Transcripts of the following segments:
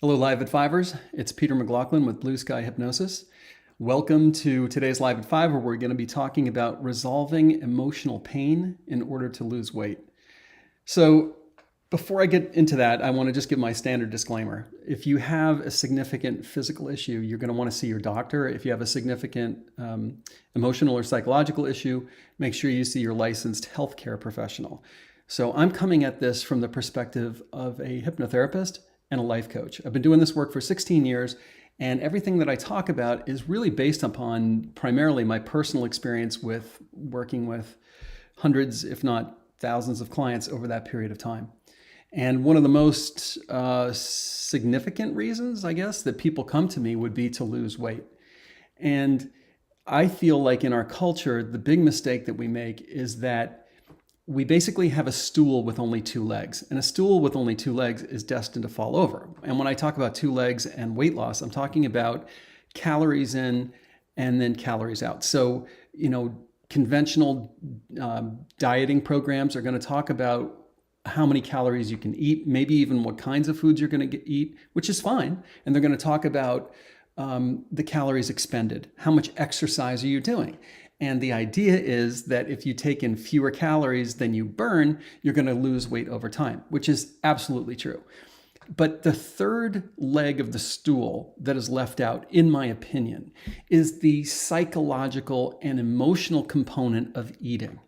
Hello, Live at Fivers. It's Peter McLaughlin with Blue Sky Hypnosis. Welcome to today's Live at Five, where we're going to be talking about resolving emotional pain in order to lose weight. So before I get into that, I want to just give my standard disclaimer. If you have a significant physical issue, you're going to want to see your doctor. If you have a significant emotional or psychological issue, make sure you see your licensed healthcare professional. So I'm coming at this from the perspective of a hypnotherapist and a life coach. I've been doing this work for 16 years, and everything that I talk about is really based upon primarily my personal experience with working with hundreds, if not thousands of clients over that period of time. And one of the most significant reasons, I guess, that people come to me would be to lose weight. And I feel like in our culture, the big mistake that we make is that we basically have a stool with only two legs, and a stool with only two legs is destined to fall over. And when I talk about two legs and weight loss, I'm talking about calories in and then calories out. So, conventional dieting programs are going to talk about how many calories you can eat, maybe even what kinds of foods you're going to eat, which is fine. And they're going to talk about the calories expended. How much exercise are you doing? And the idea is that if you take in fewer calories than you burn, you're going to lose weight over time, which is absolutely true. But the third leg of the stool that is left out, in my opinion, is the psychological and emotional component of eating.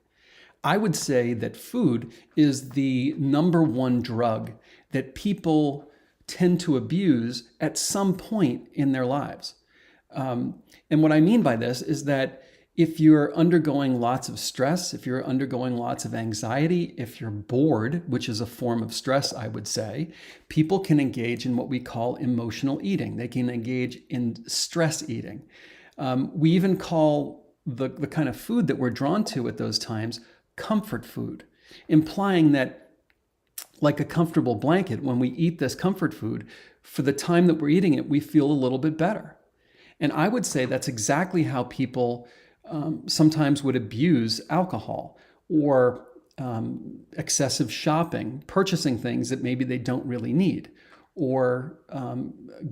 I would say that food is the number one drug that people tend to abuse at some point in their lives. And what I mean by this is that if you're undergoing lots of stress, if you're undergoing lots of anxiety, if you're bored, which is a form of stress, I would say, people can engage in what we call emotional eating. They can engage in stress eating. We even call the kind of food that we're drawn to at those times comfort food, implying that, like a comfortable blanket, when we eat this comfort food, for the time that we're eating it, we feel a little bit better. And I would say that's exactly how people sometimes would abuse alcohol or excessive shopping, purchasing things that maybe they don't really need, or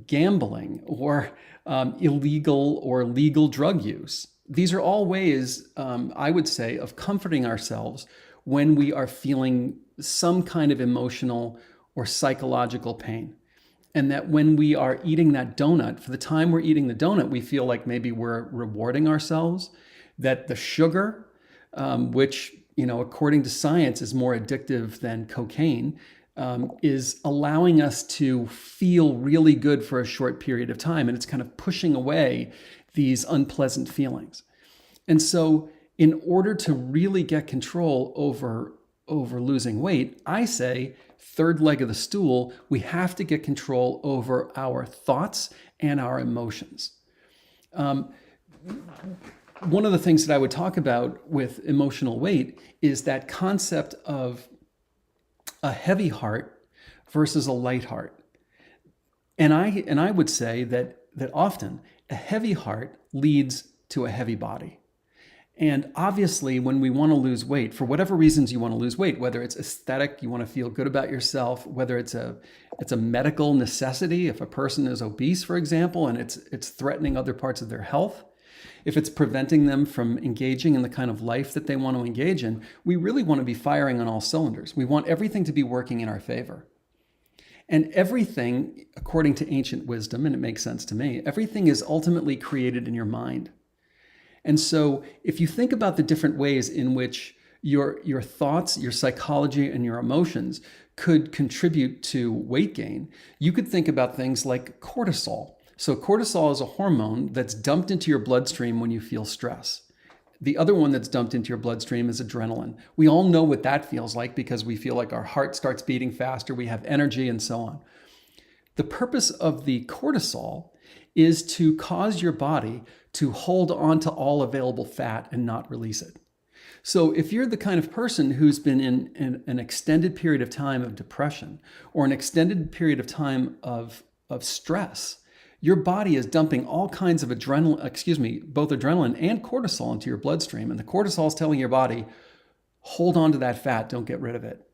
gambling, or illegal or legal drug use. These are all ways, I would say, of comforting ourselves when we are feeling some kind of emotional or psychological pain. And that when we are eating that donut, for the time we're eating the donut, we feel like maybe we're rewarding ourselves, that the sugar, which, according to science is more addictive than cocaine, is allowing us to feel really good for a short period of time. And it's kind of pushing away these unpleasant feelings. And so in order to really get control over losing weight, I say, third leg of the stool, we have to get control over our thoughts and our emotions. One of the things that I would talk about with emotional weight is that concept of a heavy heart versus a light heart. And I would say that often a heavy heart leads to a heavy body. And obviously, when we want to lose weight, for whatever reasons you want to lose weight, whether it's aesthetic, you want to feel good about yourself, whether it's a medical necessity, if a person is obese, for example, and it's threatening other parts of their health, if it's preventing them from engaging in the kind of life that they want to engage in, we really want to be firing on all cylinders. We want everything to be working in our favor. And everything, according to ancient wisdom, and it makes sense to me, everything is ultimately created in your mind. And so if you think about the different ways in which your thoughts, your psychology, and your emotions could contribute to weight gain, you could think about things like cortisol. So cortisol is a hormone that's dumped into your bloodstream when you feel stress. The other one that's dumped into your bloodstream is adrenaline. We all know what that feels like because we feel like our heart starts beating faster, we have energy, and so on. The purpose of the cortisol is to cause your body to hold on to all available fat and not release it. So if you're the kind of person who's been in an extended period of time of depression or an extended period of time of stress, your body is dumping all kinds of both adrenaline and cortisol into your bloodstream. And the cortisol is telling your body, hold on to that fat, don't get rid of it.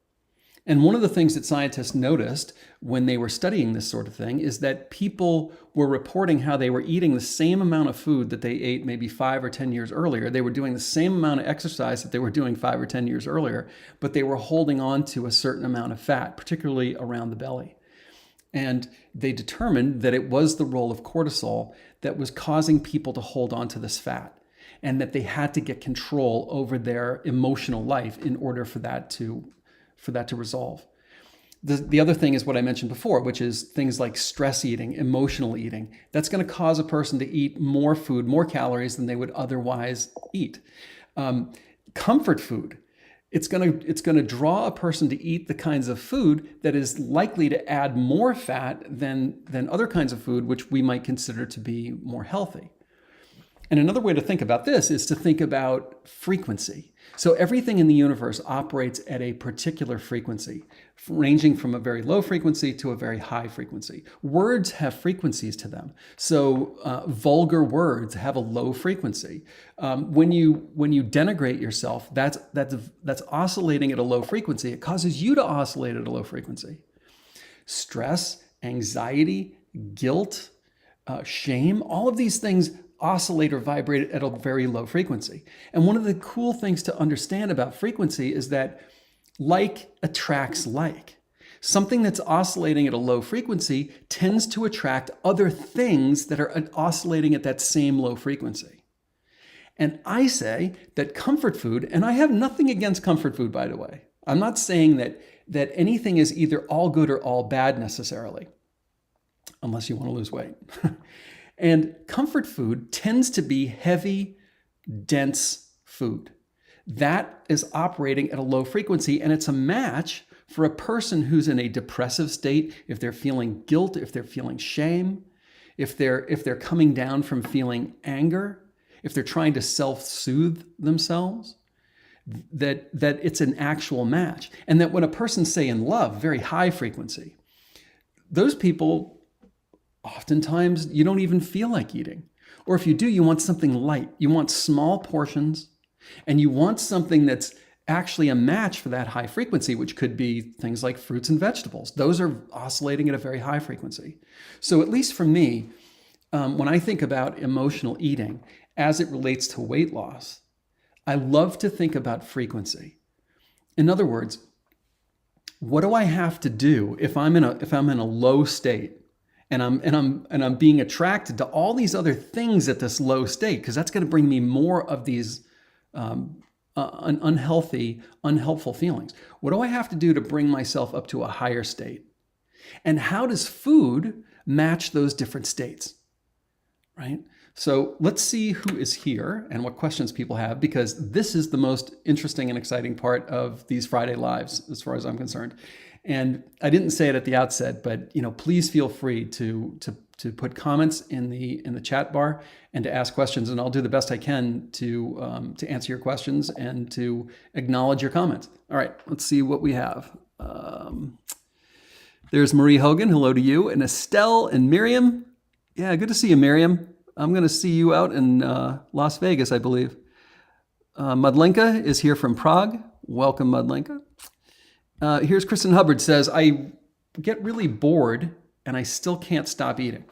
And one of the things that scientists noticed when they were studying this sort of thing is that people were reporting how they were eating the same amount of food that they ate maybe 5 or 10 years earlier. They were doing the same amount of exercise that they were doing 5 or 10 years earlier, but they were holding on to a certain amount of fat, particularly around the belly. And they determined that it was the role of cortisol that was causing people to hold on to this fat, and that they had to get control over their emotional life in order for that to resolve. The other thing is what I mentioned before, which is things like stress eating, emotional eating. That's going to cause a person to eat more food, more calories than they would otherwise eat. Comfort food. It's going to draw a person to eat the kinds of food that is likely to add more fat than other kinds of food, which we might consider to be more healthy. And another way to think about this is to think about frequency. So everything in the universe operates at a particular frequency, ranging from a very low frequency to a very high frequency. Words have frequencies to them. So vulgar words have a low frequency. When you denigrate yourself, that's oscillating at a low frequency. It causes you to oscillate at a low frequency. Stress, anxiety, guilt, shame, all of these things oscillate or vibrate at a very low frequency. And one of the cool things to understand about frequency is that like attracts like. Something that's oscillating at a low frequency tends to attract other things that are oscillating at that same low frequency. And I say that comfort food, and I have nothing against comfort food, by the way. I'm not saying that anything is either all good or all bad necessarily, unless you want to lose weight. And comfort food tends to be heavy, dense food. That is operating at a low frequency, and it's a match for a person who's in a depressive state, if they're feeling guilt, if they're feeling shame, if they're coming down from feeling anger, if they're trying to self-soothe themselves, that it's an actual match. And that when a person's, say, in love, very high frequency, those people, oftentimes, you don't even feel like eating. Or if you do, you want something light. You want small portions, and you want something that's actually a match for that high frequency, which could be things like fruits and vegetables. Those are oscillating at a very high frequency. So at least for me, when I think about emotional eating as it relates to weight loss, I love to think about frequency. In other words, what do I have to do if I'm in a low state? And I'm being attracted to all these other things at this low state, because that's going to bring me more of these unhealthy, unhelpful feelings. What do I have to do to bring myself up to a higher state? And how does food match those different states? Right? So let's see who is here and what questions people have, because this is the most interesting and exciting part of these Friday Lives, as far as I'm concerned. And I didn't say it at the outset, but please feel free to put comments in the chat bar and to ask questions, and I'll do the best I can to answer your questions and to acknowledge your comments. All right, let's see what we have. There's Marie Hogan. Hello to you, and Estelle and Miriam. Yeah, good to see you, Miriam. I'm going to see you out in Las Vegas, I believe. Mudlenka is here from Prague. Welcome, Mudlenka. Here's Kristen Hubbard says, I get really bored and I still can't stop eating.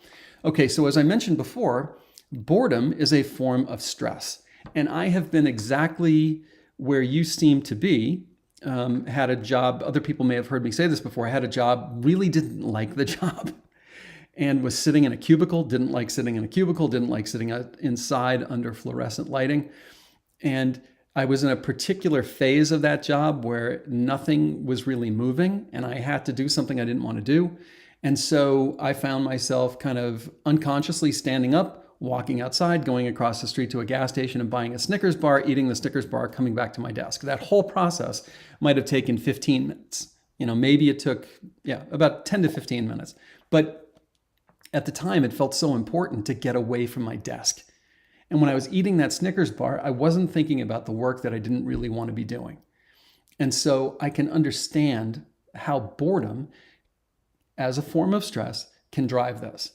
Okay, so as I mentioned before, boredom is a form of stress. And I have been exactly where you seem to be. Had a job, other people may have heard me say this before, I had a job, really didn't like the job. And was sitting in a cubicle, didn't like sitting in a cubicle, didn't like sitting inside under fluorescent lighting. And I was in a particular phase of that job where nothing was really moving and I had to do something I didn't want to do. And so I found myself kind of unconsciously standing up, walking outside, going across the street to a gas station and buying a Snickers bar, eating the Snickers bar, coming back to my desk. That whole process might have taken 15 minutes. Maybe it took, about 10 to 15 minutes. But at the time, it felt so important to get away from my desk. And when I was eating that Snickers bar, I wasn't thinking about the work that I didn't really want to be doing. And so I can understand how boredom as a form of stress can drive this.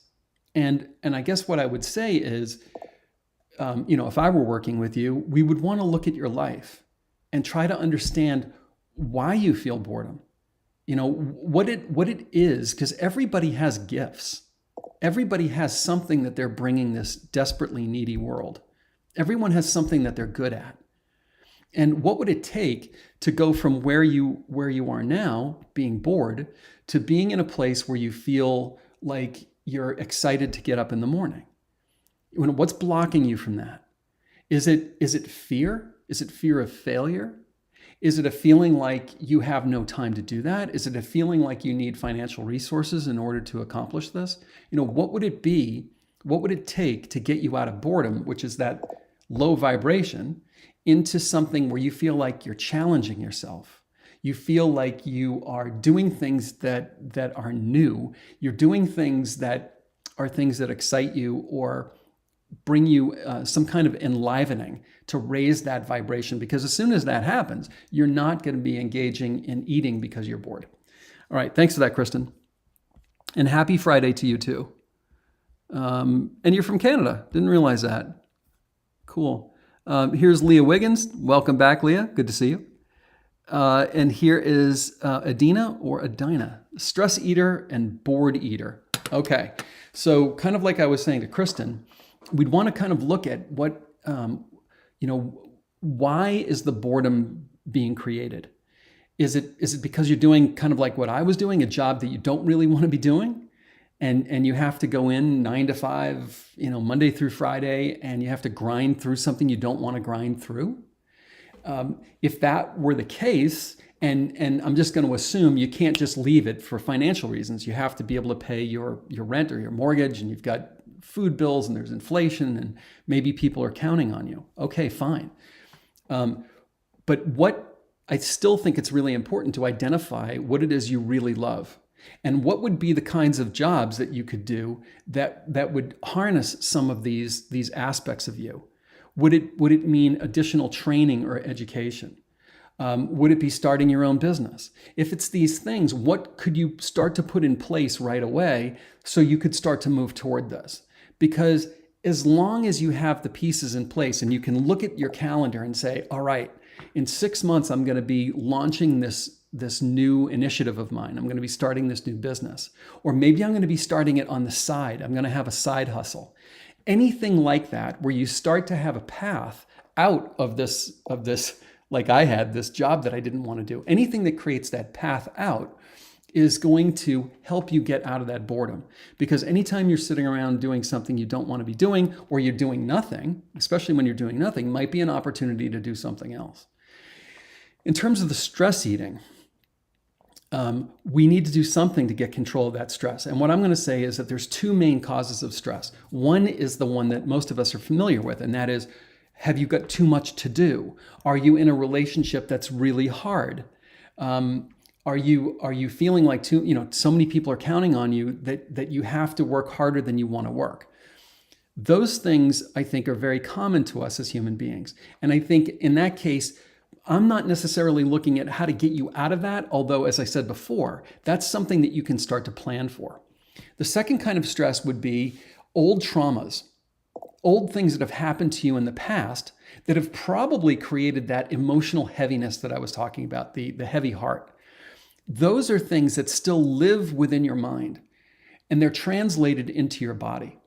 And I guess what I would say is, if I were working with you, we would want to look at your life and try to understand why you feel boredom. what it is, because everybody has gifts. Everybody has something that they're bringing this desperately needy world. Everyone has something that they're good at. And what would it take to go from where you are now, being bored, to being in a place where you feel like you're excited to get up in the morning? What's blocking you from that? Is it fear? Is it fear of failure? Is it a feeling like you have no time to do that? Is it a feeling like you need financial resources in order to accomplish this? What would it be? What would it take to get you out of boredom, which is that low vibration, into something where you feel like you're challenging yourself? You feel like you are doing things that are new. You're doing things that are things that excite you or bring you some kind of enlivening to raise that vibration. Because as soon as that happens, you're not going to be engaging in eating because you're bored. All right. Thanks for that, Kristen. And happy Friday to you too. And you're from Canada. Didn't realize that. Cool. Here's Leah Wiggins. Welcome back, Leah. Good to see you. And here is Adina or Adina, stress eater and bored eater. Okay. So kind of like I was saying to Kristen, we'd want to kind of look at what, why is the boredom being created? Is it because you're doing kind of like what I was doing, a job that you don't really want to be doing? And you have to go in 9 to 5, Monday through Friday, and you have to grind through something you don't want to grind through? If that were the case, and I'm just going to assume you can't just leave it for financial reasons. You have to be able to pay your rent or your mortgage, and you've got food bills, and there's inflation, and maybe people are counting on you. Okay, fine. But what I still think it's really important to identify what it is you really love. And what would be the kinds of jobs that you could do that would harness some of these aspects of you? Would it mean additional training or education? Would it be starting your own business? If it's these things, what could you start to put in place right away so you could start to move toward this? Because as long as you have the pieces in place and you can look at your calendar and say, all right, in 6 months, I'm going to be launching this new initiative of mine. I'm going to be starting this new business. Or maybe I'm going to be starting it on the side. I'm going to have a side hustle. Anything like that, where you start to have a path out of this, like I had, this job that I didn't want to do. Anything that creates that path out is going to help you get out of that boredom. Because anytime you're sitting around doing something you don't want to be doing, or you're doing nothing, especially when you're doing nothing, might be an opportunity to do something else. In terms of the stress eating, we need to do something to get control of that stress. And what I'm going to say is that there's two main causes of stress. One is the one that most of us are familiar with, and that is, have you got too much to do? Are you in a relationship that's really hard? Are you feeling like so many people are counting on you that you have to work harder than you want to work? Those things, I think, are very common to us as human beings. And I think in that case, I'm not necessarily looking at how to get you out of that, although, as I said before, that's something that you can start to plan for. The second kind of stress would be old traumas, old things that have happened to you in the past that have probably created that emotional heaviness that I was talking about, the heavy heart. Those are things that still live within your mind, and they're translated into your body.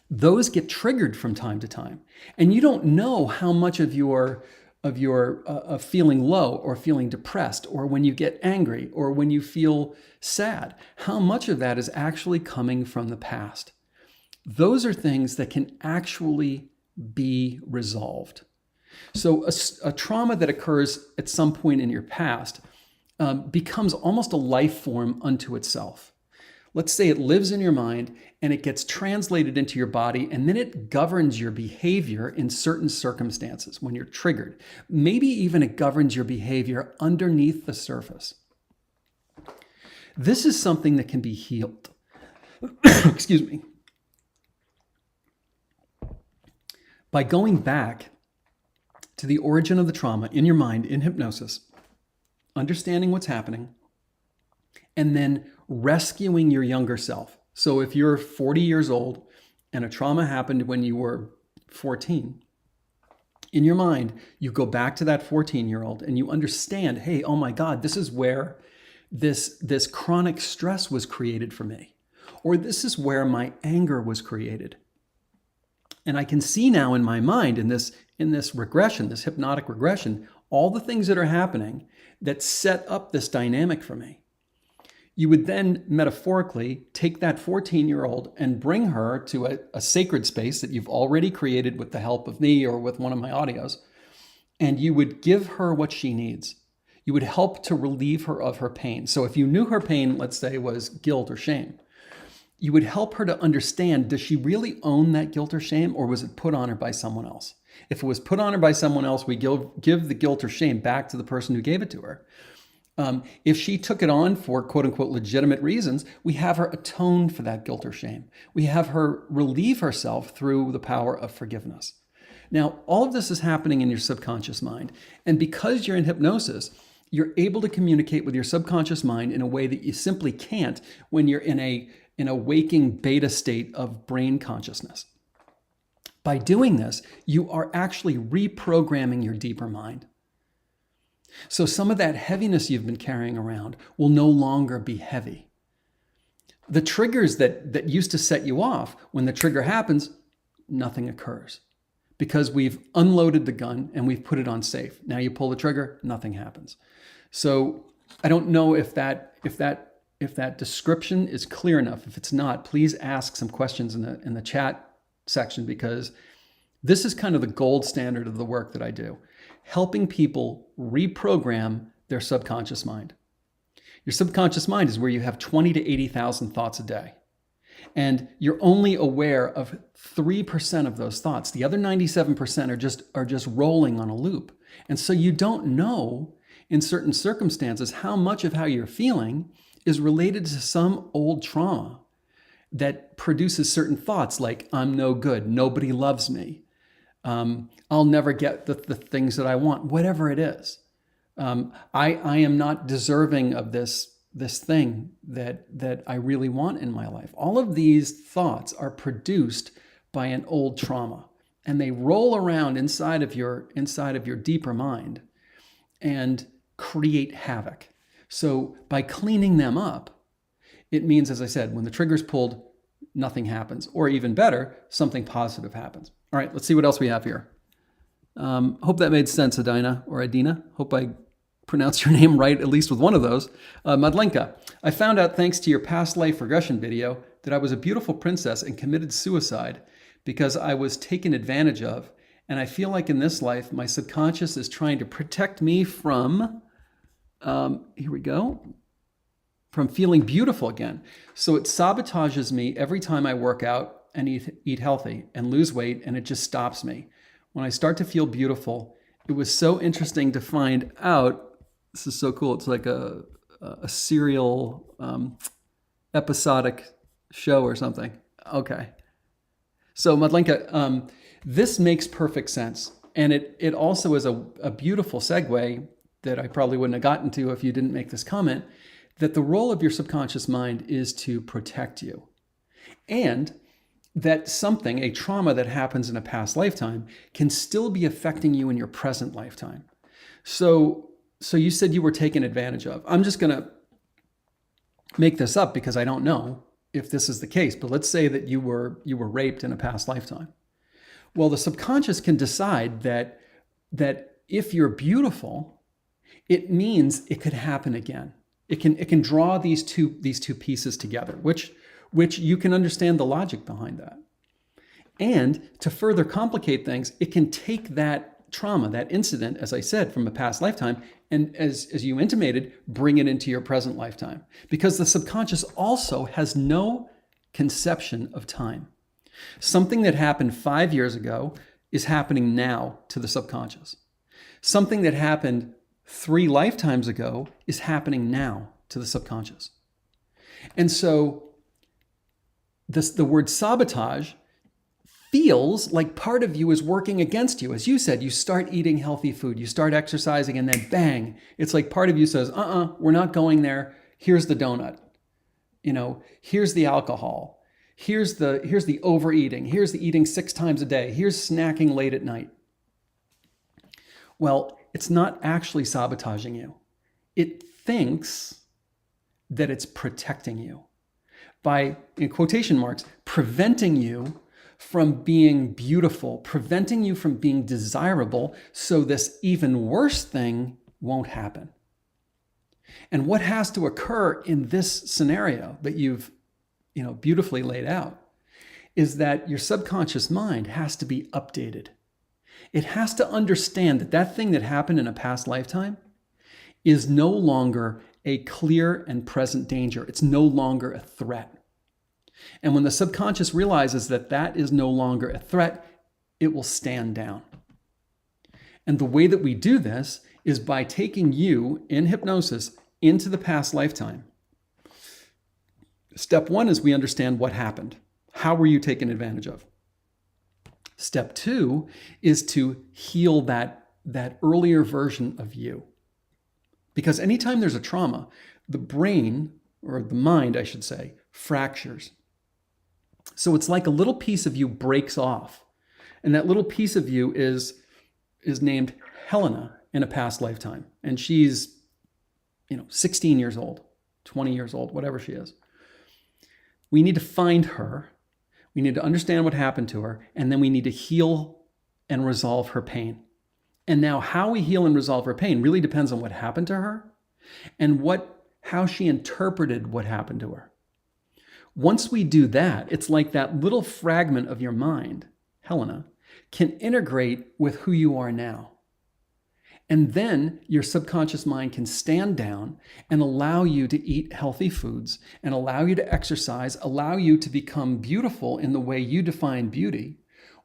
Those get triggered from time to time, and you don't know how much of your feeling low or feeling depressed, or when you get angry or when you feel sad, how much of that is actually coming from the past. Those are things that can actually be resolved. So a trauma that occurs at some point in your past becomes almost a life form unto itself. Let's say it lives in your mind and it gets translated into your body, and then it governs your behavior in certain circumstances when you're triggered. Maybe even it governs your behavior underneath the surface. This is something that can be healed. Excuse me. By going back to the origin of the trauma in your mind in hypnosis, understanding what's happening, and then rescuing your younger self. So if you're 40 years old and a trauma happened when you were 14, in your mind, you go back to that 14-year-old and you understand, hey, oh my God, this is where this chronic stress was created for me, or this is where my anger was created. And I can see now in my mind, in this regression, this hypnotic regression, all the things that are happening that set up this dynamic for me. You would then metaphorically take that 14-year-old and bring her to a sacred space that you've already created with the help of me or with one of my audios, and you would give her what she needs. You would help to relieve her of her pain. So if you knew her pain, let's say, was guilt or shame, you would help her to understand, does she really own that guilt or shame, or was it put on her by someone else? If it was put on her by someone else, we give the guilt or shame back to the person who gave it to her. If she took it on for quote unquote legitimate reasons, we have her atone for that guilt or shame. We have her relieve herself through the power of forgiveness. Now, all of this is happening in your subconscious mind. And because you're in hypnosis, you're able to communicate with your subconscious mind in a way that you simply can't when you're in a waking beta state of brain consciousness. By doing this, you are actually reprogramming your deeper mind. So some of that heaviness you've been carrying around will no longer be heavy. The triggers that used to set you off, when the trigger happens, nothing occurs. Because we've unloaded the gun and we've put it on safe. Now you pull the trigger, nothing happens. So I don't know if that description is clear enough. If it's not, please ask some questions in the chat section, because this is kind of the gold standard of the work that I do, helping people reprogram their subconscious mind. Your subconscious mind is where you have 20 to 80,000 thoughts a day. And you're only aware of 3% of those thoughts. The other 97% are just rolling on a loop. And so you don't know in certain circumstances how much of how you're feeling is related to some old trauma that produces certain thoughts like, I'm no good, nobody loves me, I'll never get the things that I want, whatever it is. I am not deserving of this thing that I really want in my life. All of these thoughts are produced by an old trauma, and they roll around inside of your deeper mind and create havoc. So by cleaning them up, it means, as I said, when the trigger's pulled, nothing happens. Or even better, something positive happens. All right, let's see what else we have here. Hope that made sense, Adina or Adina. Hope I pronounced your name right, at least with one of those. Madlenka, I found out thanks to your past life regression video that I was a beautiful princess and committed suicide because I was taken advantage of. And I feel like in this life, my subconscious is trying to protect me from, here we go, from feeling beautiful again. So it sabotages me every time I work out and eat healthy and lose weight, and it just stops me. When I start to feel beautiful, it was so interesting to find out, this is so cool, it's like a serial episodic show or something. Okay. So Madlenka, this makes perfect sense. And it also is a beautiful segue that I probably wouldn't have gotten to if you didn't make this comment, that the role of your subconscious mind is to protect you. And that something, a trauma that happens in a past lifetime, can still be affecting you in your present lifetime. So you said you were taken advantage of. I'm just going to make this up because I don't know if this is the case, but let's say that you were raped in a past lifetime. Well, the subconscious can decide that if you're beautiful, it means it could happen again. It can draw these two pieces together, which you can understand the logic behind that. And to further complicate things, it can take that trauma, that incident, as I said, from a past lifetime, and as you intimated, bring it into your present lifetime. Because the subconscious also has no conception of time. Something that happened 5 years ago is happening now to the subconscious. Something that happened 3 lifetimes ago is happening now to the subconscious. And so the word sabotage feels like part of you is working against you. As you said, you start eating healthy food, you start exercising, and then bang, it's like part of you says, we're not going there. Here's the donut. Here's the alcohol. Here's the overeating. Here's the eating 6 times a day. Here's snacking late at night. Well, it's not actually sabotaging you. It thinks that it's protecting you by, in quotation marks, preventing you from being beautiful, preventing you from being desirable, so this even worse thing won't happen. And what has to occur in this scenario that you've, beautifully laid out is that your subconscious mind has to be updated. It has to understand that that thing that happened in a past lifetime is no longer a clear and present danger. It's no longer a threat. And when the subconscious realizes that that is no longer a threat, it will stand down. And the way that we do this is by taking you in hypnosis into the past lifetime. Step one is we understand what happened. How were you taken advantage of? Step two is to heal that earlier version of you. Because anytime there's a trauma, the brain, or the mind, I should say, fractures. So it's like a little piece of you breaks off. And that little piece of you is named Helena in a past lifetime. And she's, 16 years old, 20 years old, whatever she is. We need to find her. We need to understand what happened to her. And then we need to heal and resolve her pain. And now how we heal and resolve her pain really depends on what happened to her and how she interpreted what happened to her. Once we do that, it's like that little fragment of your mind, Helena, can integrate with who you are now. And then your subconscious mind can stand down and allow you to eat healthy foods and allow you to exercise, allow you to become beautiful in the way you define beauty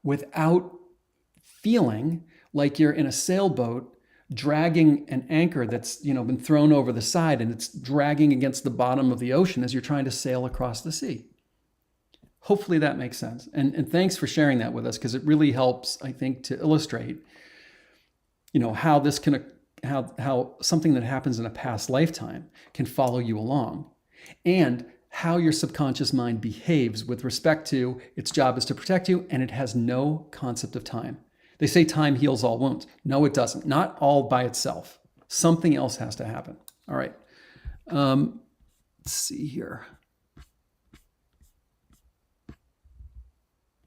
without feeling like you're in a sailboat dragging an anchor that's been thrown over the side and it's dragging against the bottom of the ocean as you're trying to sail across the sea. Hopefully that makes sense. And thanks for sharing that with us, because it really helps, I think, to illustrate how this can, how something that happens in a past lifetime can follow you along, and how your subconscious mind behaves with respect to its job is to protect you, and it has no concept of time. They say time heals all wounds. No, it doesn't. Not all by itself. Something else has to happen. All right. Let's see here.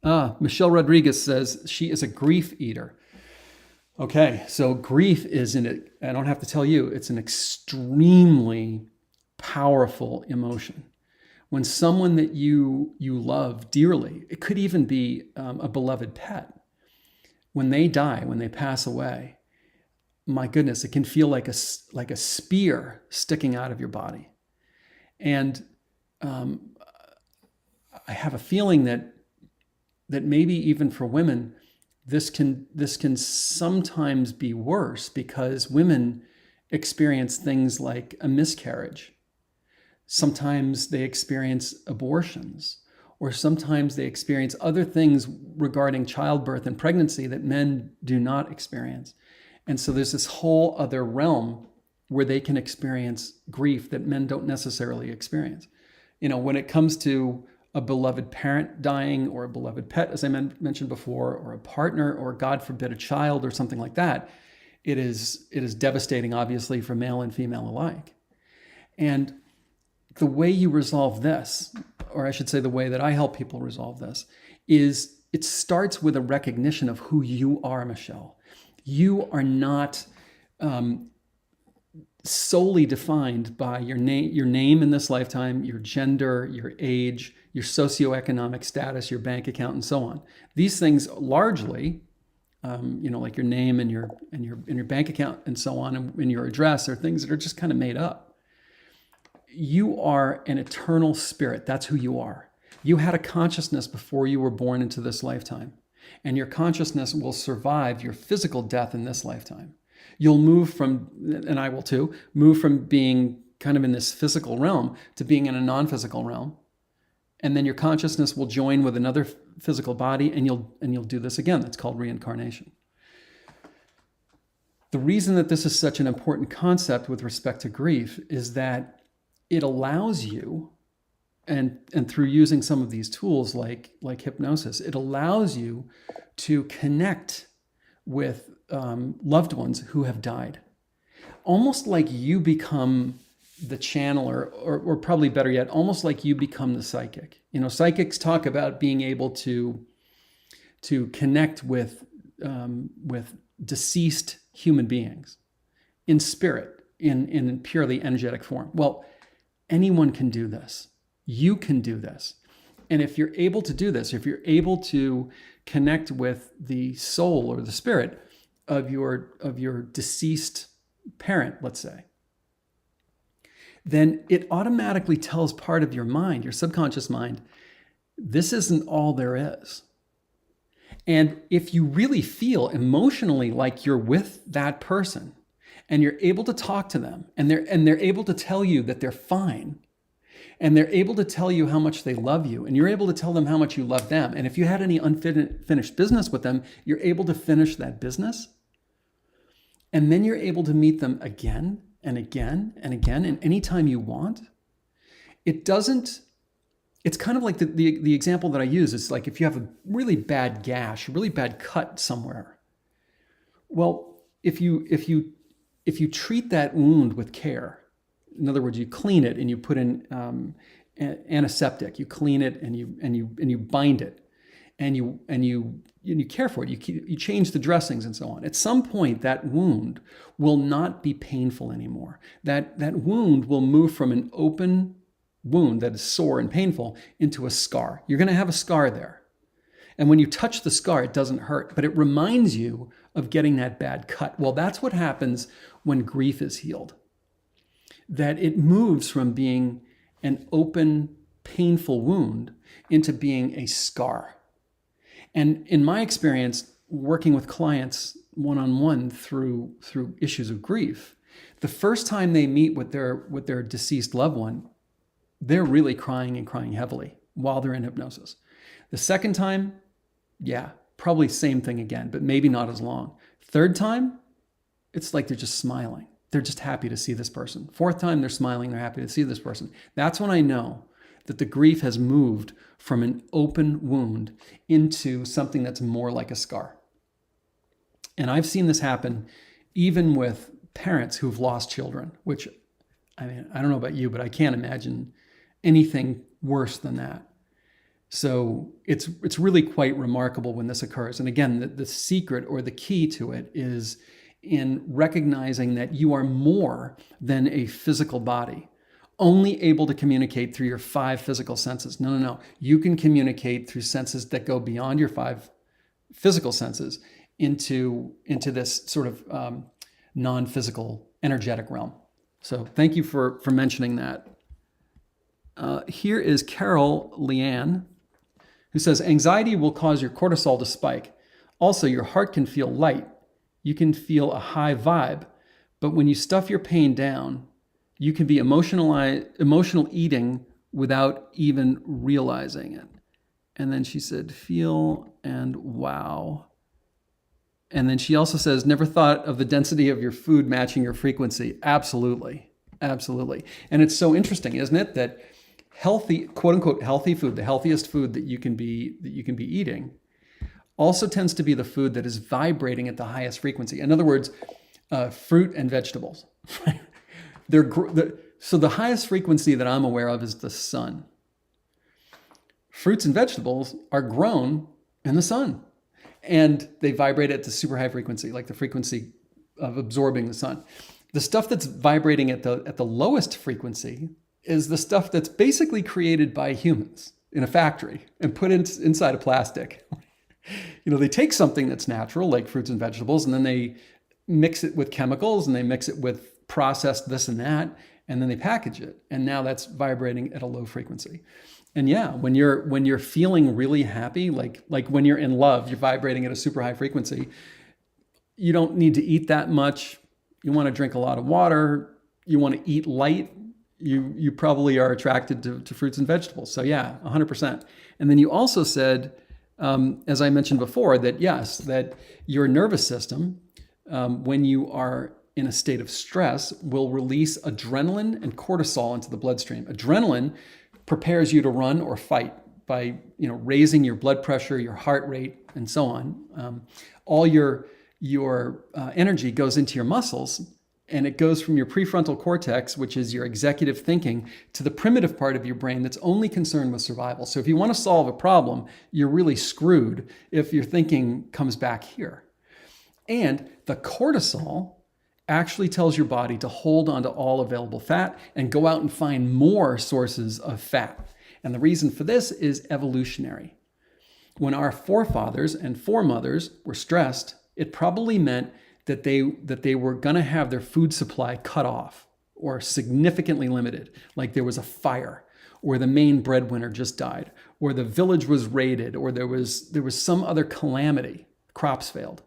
Michelle Rodriguez says she is a grief eater. Okay, so grief is I don't have to tell you, it's an extremely powerful emotion. When someone that you love dearly, it could even be a beloved pet, when they die, when they pass away, my goodness, it can feel like a spear sticking out of your body. And I have a feeling that maybe even for women, this can sometimes be worse, because women experience things like a miscarriage. Sometimes they experience abortions, or sometimes they experience other things regarding childbirth and pregnancy that men do not experience. And so there's this whole other realm where they can experience grief that men don't necessarily experience. When it comes to a beloved parent dying, or a beloved pet, as I mentioned before, or a partner, or God forbid, a child or something like that, it is devastating, obviously, for male and female alike. And the way you resolve this, or I should say the way that I help people resolve this, is it starts with a recognition of who you are, Michelle. You are not solely defined by your name in this lifetime, your gender, your age, your socioeconomic status, your bank account, and so on. These things largely, like your name and your bank account and so on, and your address, are things that are just kind of made up. You are an eternal spirit. That's who you are. You had a consciousness before you were born into this lifetime, and your consciousness will survive your physical death in this lifetime. You'll move from, and I will too, move from being kind of in this physical realm to being in a non-physical realm. And then your consciousness will join with another physical body, and you'll do this again. That's called reincarnation. The reason that this is such an important concept with respect to grief is that it allows you, and through using some of these tools like hypnosis, it allows you to connect with loved ones who have died. Almost like you become the channeler, or probably better yet, almost like you become the psychic. Psychics talk about being able to connect with deceased human beings in spirit, in purely energetic form. Well, anyone can do this. You can do this. And if you're able to do this, if you're able to connect with the soul or the spirit of your deceased parent, let's say, then it automatically tells part of your mind, your subconscious mind, this isn't all there is. And if you really feel emotionally like you're with that person and you're able to talk to them and they're able to tell you that they're fine, and they're able to tell you how much they love you, and you're able to tell them how much you love them, and if you had any unfinished business with them, you're able to finish that business, and then you're able to meet them again and again and again, and anytime you want. It's kind of like the example that I use. It's like if you have a really bad gash, a really bad cut somewhere. Well, if you treat that wound with care, in other words, you clean it and you put in antiseptic, you clean it and you bind it, and you care for it. You change the dressings and so on. At some point, that wound will not be painful anymore. That wound will move from an open wound that is sore and painful into a scar. You're going to have a scar there. And when you touch the scar, it doesn't hurt, but it reminds you of getting that bad cut. Well, that's what happens when grief is healed. That it moves from being an open, painful wound into being a scar. And in my experience, working with clients one-on-one through issues of grief, the first time they meet with their deceased loved one, they're really crying and crying heavily while they're in hypnosis. The second time, yeah, probably same thing again, but maybe not as long. Third time, it's like they're just smiling. They're just happy to see this person. Fourth time, they're smiling. They're happy to see this person. That's when I know that the grief has moved from an open wound into something that's more like a scar. And I've seen this happen even with parents who've lost children, which, I mean, I don't know about you, but I can't imagine anything worse than that. So it's really quite remarkable when this occurs. And again, the secret or the key to it is in recognizing that you are more than a physical body, only able to communicate through your 5 physical senses. No. You can communicate through senses that go beyond your 5 physical senses into this sort of non-physical energetic realm. So thank you for mentioning that. Here is Carol Leanne, who says, anxiety will cause your cortisol to spike. Also, your heart can feel light. You can feel a high vibe, but when you stuff your pain down, you can be emotional eating without even realizing it. And then she said, feel and wow. And then she also says, never thought of the density of your food matching your frequency. Absolutely. Absolutely. And it's so interesting, isn't it, that healthy, quote unquote, healthy food, the healthiest food that you can be eating, also tends to be the food that is vibrating at the highest frequency. In other words, fruit and vegetables. So the highest frequency that I'm aware of is the sun. Fruits and vegetables are grown in the sun, and they vibrate at the super high frequency, like the frequency of absorbing the sun. The stuff that's vibrating at the lowest frequency is the stuff that's basically created by humans in a factory and put inside a plastic. They take something that's natural, like fruits and vegetables, and then they mix it with chemicals and they mix it with processed this and that, and then they package it. And now that's vibrating at a low frequency. And yeah, when you're feeling really happy, like when you're in love, you're vibrating at a super high frequency. You don't need to eat that much. You want to drink a lot of water. You want to eat light. You probably are attracted to fruits and vegetables. So yeah, 100%. And then you also said, as I mentioned before, that yes, that your nervous system, when you are in a state of stress, will release adrenaline and cortisol into the bloodstream. Adrenaline prepares you to run or fight by raising your blood pressure, your heart rate, and so on. All your energy goes into your muscles, And it goes from your prefrontal cortex, which is your executive thinking, to the primitive part of your brain that's only concerned with survival. So if you want to solve a problem, you're really screwed if your thinking comes back here. And the cortisol actually tells your body to hold onto all available fat and go out and find more sources of fat. And the reason for this is evolutionary. When our forefathers and foremothers were stressed, it probably meant that they were going to have their food supply cut off or significantly limited, like there was a fire, or the main breadwinner just died, or the village was raided, or there was some other calamity, crops failed.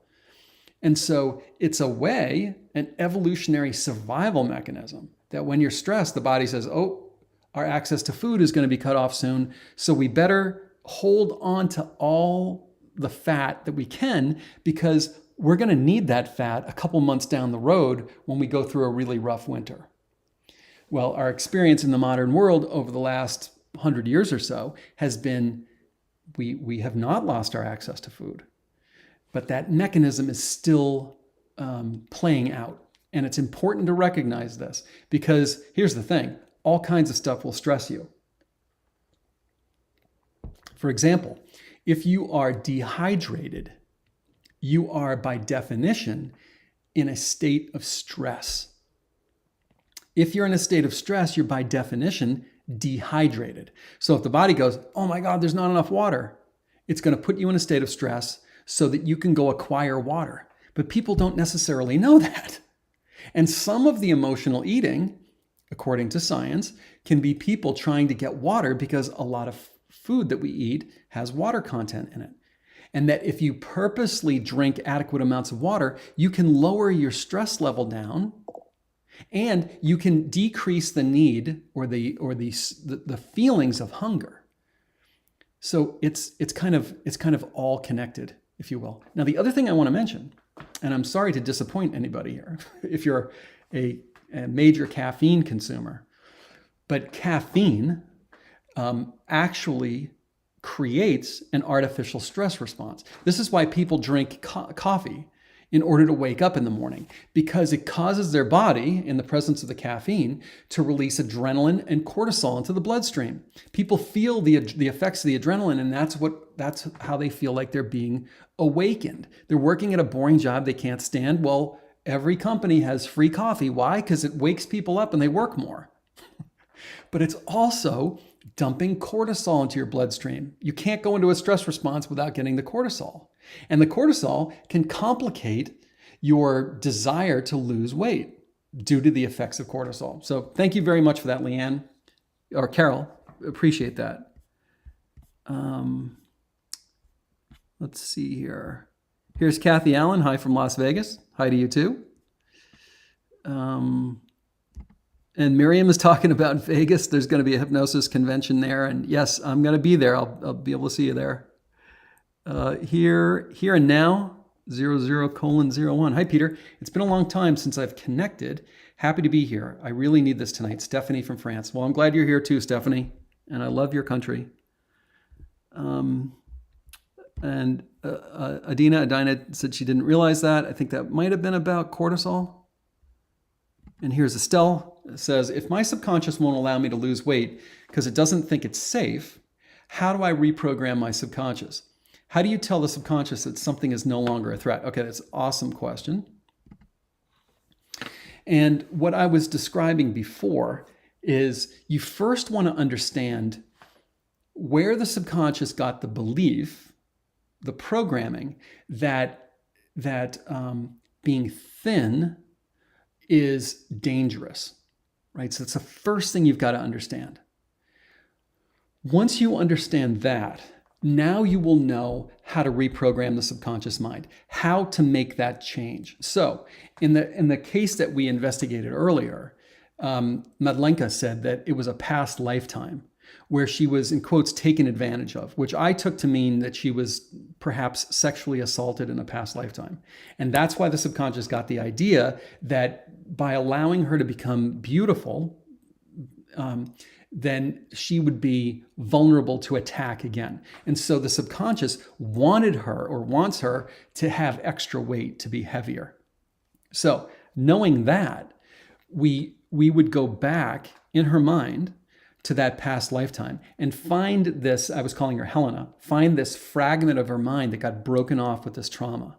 And so it's a way, an evolutionary survival mechanism, that when you're stressed, the body says, oh, our access to food is going to be cut off soon, so we better hold on to all the fat that we can, because we're going to need that fat a couple months down the road when we go through a really rough winter. Well, our experience in the modern world over the last 100 years or so has been we have not lost our access to food, but that mechanism is still playing out. And it's important to recognize this, because here's the thing, all kinds of stuff will stress you. For example, if you are dehydrated, you are by definition in a state of stress. If you're in a state of stress, you're by definition dehydrated. So if the body goes, oh my God, there's not enough water, it's going to put you in a state of stress so that you can go acquire water. But people don't necessarily know that. And some of the emotional eating, according to science, can be people trying to get water because a lot of food that we eat has water content in it. And that if you purposely drink adequate amounts of water, you can lower your stress level down, and you can decrease the need or the feelings of hunger. So it's kind of all connected, if you will. Now, the other thing I want to mention, and I'm sorry to disappoint anybody here, if you're a major caffeine consumer, but caffeine actually creates an artificial stress response. This is why people drink coffee in order to wake up in the morning, because it causes their body, in the presence of the caffeine, to release adrenaline and cortisol into the bloodstream. People feel the effects of the adrenaline, and that's how they feel like they're being awakened. They're working at a boring job they can't stand. Well, every company has free coffee. Why? Because it wakes people up and they work more. But it's also dumping cortisol into your bloodstream. You can't go into a stress response without getting the cortisol. And the cortisol can complicate your desire to lose weight due to the effects of cortisol. So thank you very much for that, Leanne, or Carol. Appreciate that. Let's see here. Here's Kathy Allen. Hi from Las Vegas. Hi to you too. And Miriam is talking about Vegas. There's going to be a hypnosis convention there. And yes, I'm going to be there. I'll be able to see you there. Here and now, 00:01. Hi, Peter. It's been a long time since I've connected. Happy to be here. I really need this tonight. Stephanie from France. Well, I'm glad you're here too, Stephanie. And I love your country. Adina said she didn't realize that. I think that might have been about cortisol. And here's Estelle. Says, if my subconscious won't allow me to lose weight because it doesn't think it's safe, how do I reprogram my subconscious? How do you tell the subconscious that something is no longer a threat? Okay, that's an awesome question. And what I was describing before is you first want to understand where the subconscious got the belief, the programming, that being thin is dangerous. Right? So that's the first thing you've got to understand. Once you understand that, now you will know how to reprogram the subconscious mind, how to make that change. So in the case that we investigated earlier, Madlenka said that it was a past lifetime where she was, in quotes, taken advantage of, which I took to mean that she was perhaps sexually assaulted in a past lifetime. And that's why the subconscious got the idea that by allowing her to become beautiful, then she would be vulnerable to attack again. And so the subconscious wanted her, or wants her, to have extra weight, to be heavier. So knowing that, we would go back in her mind to that past lifetime and find this, I was calling her Helena, find this fragment of her mind that got broken off with this trauma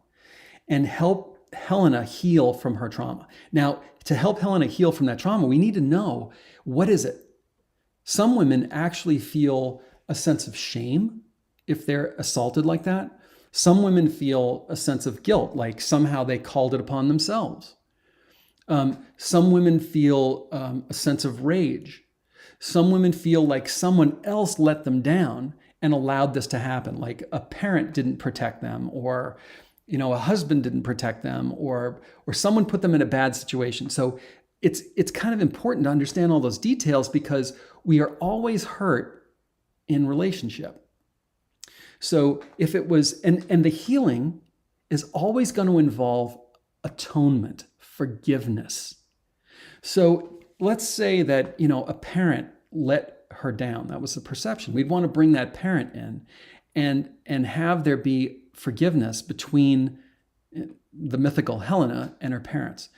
and help Helena heal from her trauma. Now, to help Helena heal from that trauma, we need to know, what is it? Some women actually feel a sense of shame if they're assaulted like that. Some women feel a sense of guilt, like somehow they called it upon themselves. Some women feel a sense of rage. Some women feel like someone else let them down and allowed this to happen, like a parent didn't protect them, or a husband didn't protect them, or someone put them in a bad situation. So it's kind of important to understand all those details, because we are always hurt in relationship. So if it was, and the healing is always going to involve atonement, forgiveness. So let's say that, a parent let her down. That was the perception. We'd want to bring that parent in and have there be forgiveness between the mythical Helena and her parents.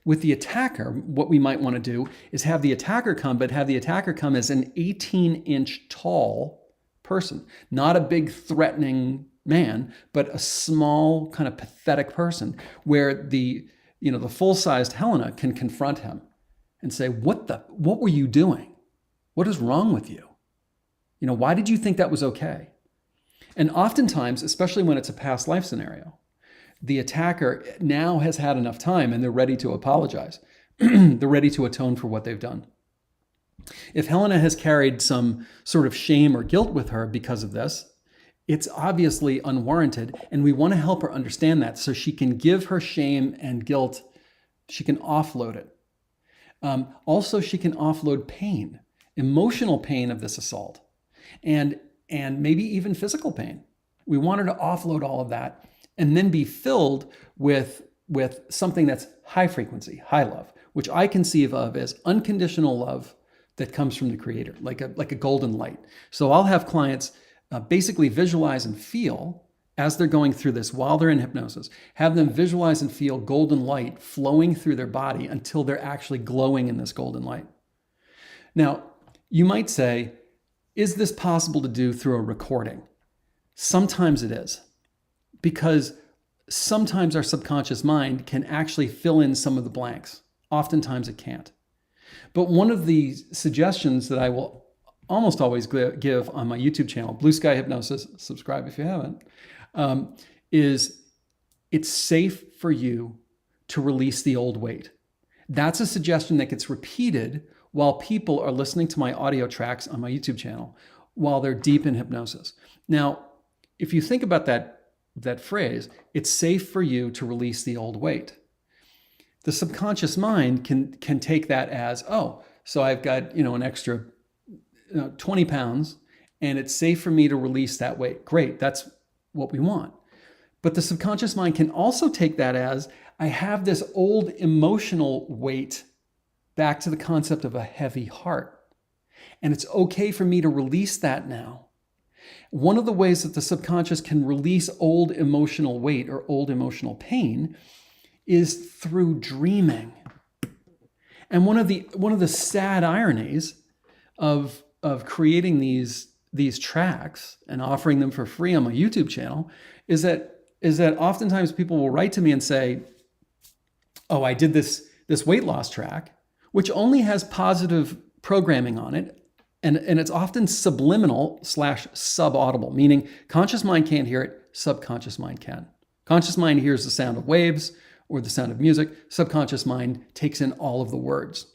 With the attacker, what we might want to do is have the attacker come, but have the attacker come as an 18-inch tall person, not a big threatening man, but a small kind of pathetic person, where the full-sized Helena can confront him and say, what were you doing? What is wrong with you? Why did you think that was okay? And oftentimes, especially when it's a past life scenario, the attacker now has had enough time and they're ready to apologize. They're ready to atone for what they've done. If Helena has carried some sort of shame or guilt with her because of this, it's obviously unwarranted, and we want to help her understand that so she can give her shame and guilt, she can offload it. Also, she can offload pain, emotional pain of this assault, and maybe even physical pain. We want her to offload all of that and then be filled with something that's high frequency, high love, which I conceive of as unconditional love that comes from the Creator, like a golden light. So I'll have clients basically visualize and feel, as they're going through this, while they're in hypnosis, have them visualize and feel golden light flowing through their body until they're actually glowing in this golden light. Now, you might say, is this possible to do through a recording? Sometimes it is, because sometimes our subconscious mind can actually fill in some of the blanks. Oftentimes it can't. But one of the suggestions that I will almost always give on my YouTube channel, Blue Sky Hypnosis, subscribe if you haven't, is it's safe for you to release the old weight. That's a suggestion that gets repeated while people are listening to my audio tracks on my YouTube channel while they're deep in hypnosis. Now, if you think about that phrase, it's safe for you to release the old weight. The subconscious mind can take that as, oh, so I've got an extra 20 pounds and it's safe for me to release that weight. Great, that's what we want. But the subconscious mind can also take that as, I have this old emotional weight, back to the concept of a heavy heart. And it's okay for me to release that now. One of the ways that the subconscious can release old emotional weight or old emotional pain is through dreaming. And one of the sad ironies of creating these tracks and offering them for free on my YouTube channel is that oftentimes people will write to me and say, oh, I did this weight loss track, which only has positive programming on it. And it's often subliminal / subaudible, meaning conscious mind can't hear it, subconscious mind can. Conscious mind hears the sound of waves or the sound of music. Subconscious mind takes in all of the words.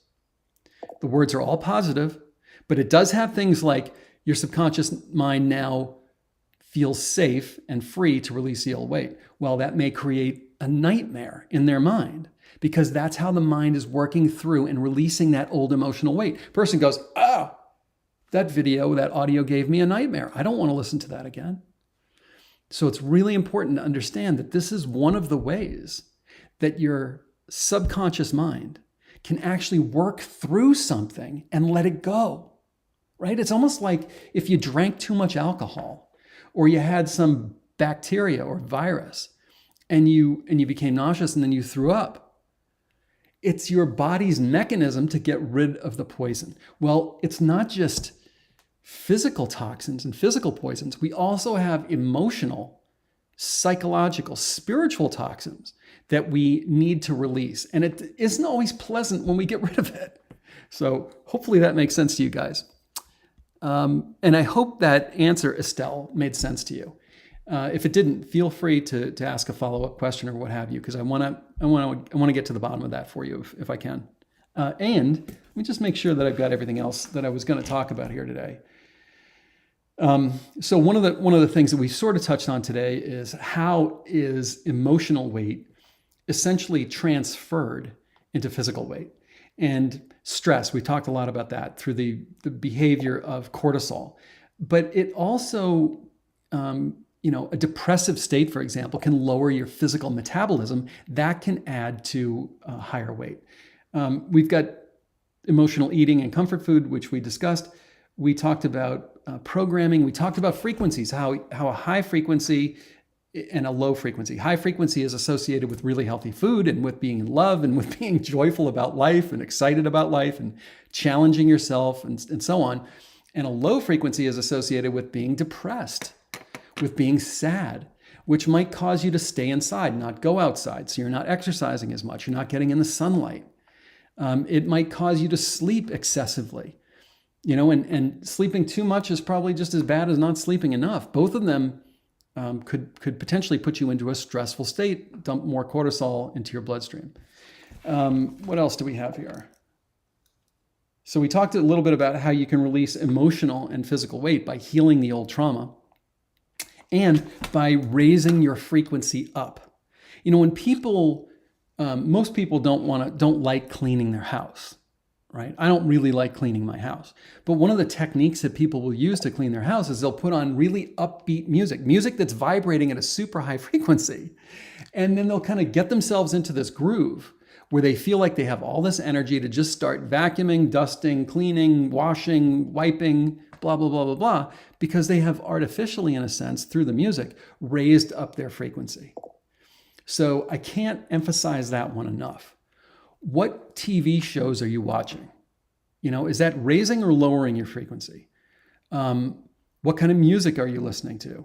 The words are all positive, but it does have things like your subconscious mind now feels safe and free to release the old weight. Well, that may create a nightmare in their mind, because that's how the mind is working through and releasing that old emotional weight. Person goes, oh, that video, that audio gave me a nightmare. I don't want to listen to that again. So it's really important to understand that this is one of the ways that your subconscious mind can actually work through something and let it go, right? It's almost like if you drank too much alcohol or you had some bacteria or virus and you became nauseous and then you threw up. It's your body's mechanism to get rid of the poison. Well, it's not just physical toxins and physical poisons. We also have emotional, psychological, spiritual toxins that we need to release. And it isn't always pleasant when we get rid of it. So hopefully that makes sense to you guys. And I hope that answer, Estelle, made sense to you. If it didn't, feel free to ask a follow-up question or what have you, because I want to get to the bottom of that for you if I can. And let me just make sure that I've got everything else that I was going to talk about here today. So one of the things that we sort of touched on today is how is emotional weight essentially transferred into physical weight. And stress, we talked a lot about that through the behavior of cortisol. But it also, a depressive state, for example, can lower your physical metabolism. That can add to higher weight. We've got emotional eating and comfort food, which we discussed. We talked about programming. We talked about frequencies, how a high frequency and a low frequency. High frequency is associated with really healthy food and with being in love and with being joyful about life and excited about life and challenging yourself and so on. And a low frequency is associated with being depressed, with being sad, which might cause you to stay inside, not go outside. So you're not exercising as much. You're not getting in the sunlight. It might cause you to sleep excessively. And sleeping too much is probably just as bad as not sleeping enough. Both of them could potentially put you into a stressful state, dump more cortisol into your bloodstream. What else do we have here? So we talked a little bit about how you can release emotional and physical weight by healing the old trauma and by raising your frequency up. When people, most people don't like cleaning their house. Right? I don't really like cleaning my house. But one of the techniques that people will use to clean their house is they'll put on really upbeat music that's vibrating at a super high frequency. And then they'll kind of get themselves into this groove where they feel like they have all this energy to just start vacuuming, dusting, cleaning, washing, wiping, blah, blah, blah, blah, blah, because they have artificially, in a sense, through the music, raised up their frequency. So I can't emphasize that one enough. What TV shows are you watching? Is that raising or lowering your frequency? What kind of music are you listening to?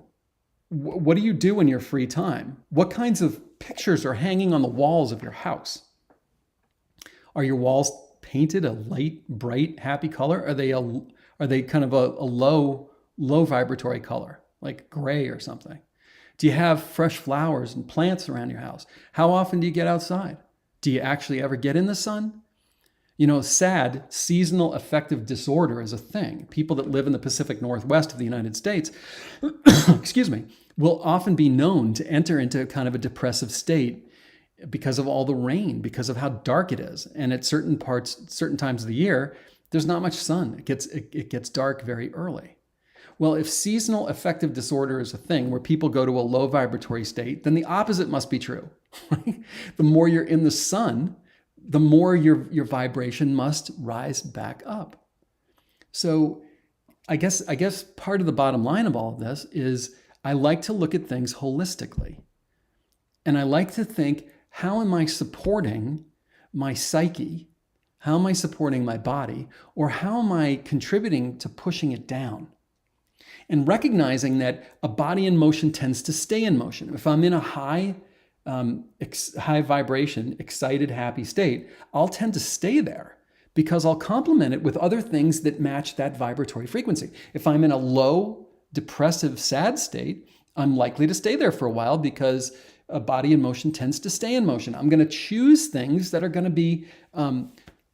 What do you do in your free time? What kinds of pictures are hanging on the walls of your house? Are your walls painted a light, bright, happy color? Are they kind of a low vibratory color, like gray or something? Do you have fresh flowers and plants around your house? How often do you get outside? Do you actually ever get in the sun? SAD, seasonal affective disorder, is a thing. People that live in the Pacific Northwest of the United States, will often be known to enter into kind of a depressive state because of all the rain, because of how dark it is. And at certain times of the year, there's not much sun. It gets dark very early. Well, if seasonal affective disorder is a thing where people go to a low vibratory state, then the opposite must be true. The more you're in the sun, the more your vibration must rise back up. So I guess part of the bottom line of all of this is I like to look at things holistically. And I like to think, how am I supporting my psyche? How am I supporting my body? Or how am I contributing to pushing it down? And recognizing that a body in motion tends to stay in motion. If I'm in a high vibration, excited, happy state, I'll tend to stay there because I'll complement it with other things that match that vibratory frequency. If I'm in a low, depressive, sad state, I'm likely to stay there for a while because a body in motion tends to stay in motion. I'm going to choose things that are going to be